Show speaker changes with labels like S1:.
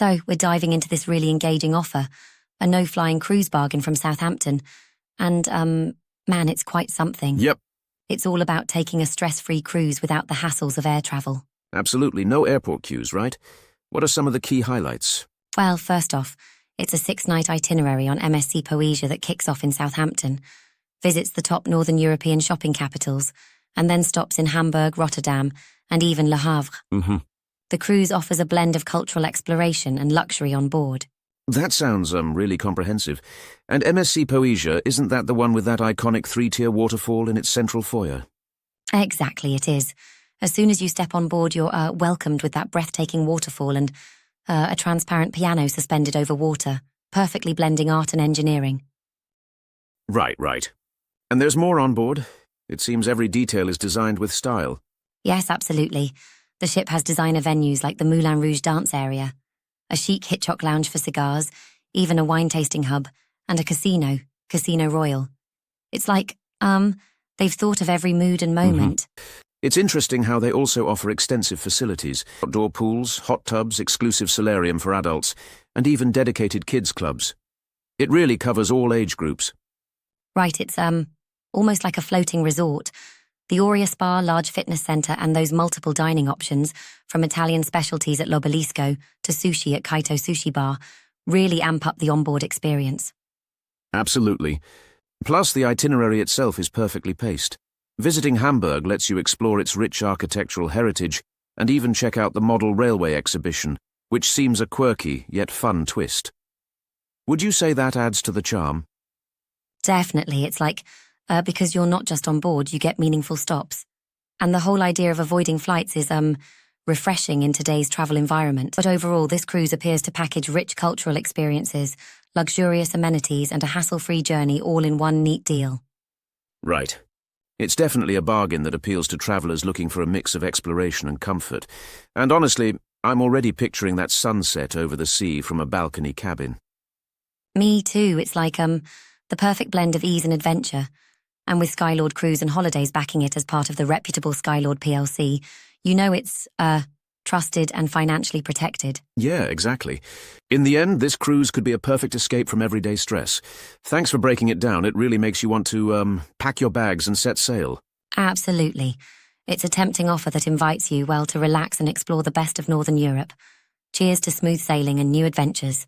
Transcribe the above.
S1: So, we're diving into this really engaging offer, a no-flying cruise bargain from Southampton. And, man, it's quite something.
S2: Yep,
S1: It's all about taking a stress-free cruise without the hassles of air travel.
S2: absolutely. No airport queues, right? What are some of the key highlights?
S1: Well, first off, it's a 6-night itinerary on MSC Poesia that kicks off in Southampton, visits the top Northern European shopping capitals, and then stops in Hamburg, Rotterdam, and even Le Havre.
S2: Mm-hmm.
S1: The cruise offers a blend of cultural exploration and luxury on board.
S2: That sounds really comprehensive. And MSC Poesia, isn't that the one with that iconic 3-tier waterfall in its central foyer?
S1: Exactly, it is. As soon as you step on board, you're welcomed with that breathtaking waterfall and a transparent piano suspended over water, perfectly blending art and engineering.
S2: Right. And there's more on board? It seems every detail is designed with style.
S1: Yes, absolutely. The ship has designer venues like the Moulin Rouge dance area, a chic Hitchcock lounge for cigars, even a wine tasting hub, and a casino, Casino Royal. It's like, they've thought of every mood and moment.
S2: It's interesting how they also offer extensive facilities, outdoor pools, hot tubs, exclusive solarium for adults, and even dedicated kids clubs. It really covers all age groups.
S1: Right, it's almost like a floating resort. The Aurea Spa, large fitness centre, and those multiple dining options, from Italian specialties at L'Obelisco to sushi at Kaito Sushi Bar, really amp up the onboard experience.
S2: Absolutely. Plus, the itinerary itself is perfectly paced. Visiting Hamburg lets you explore its rich architectural heritage and even check out the model railway exhibition, which seems a quirky yet fun twist. Would you say that adds to the charm?
S1: Definitely, it's like, because you're not just on board, you get meaningful stops. And the whole idea of avoiding flights is, refreshing in today's travel environment. But overall, this cruise appears to package rich cultural experiences, luxurious amenities, and a hassle-free journey all in one neat deal.
S2: Right. It's definitely a bargain that appeals to travellers looking for a mix of exploration and comfort. And honestly, I'm already picturing that sunset over the sea from a balcony cabin.
S1: Me too, it's like, the perfect blend of ease and adventure. And with Skylord Cruise and Holidays backing it as part of the reputable Skylord PLC, you know it's, trusted and financially protected.
S2: Yeah, exactly. In the end, this cruise could be a perfect escape from everyday stress. Thanks for breaking it down. It really makes you want to, pack your bags and set sail.
S1: Absolutely. It's a tempting offer that invites you, well, to relax and explore the best of Northern Europe. Cheers to smooth sailing and new adventures.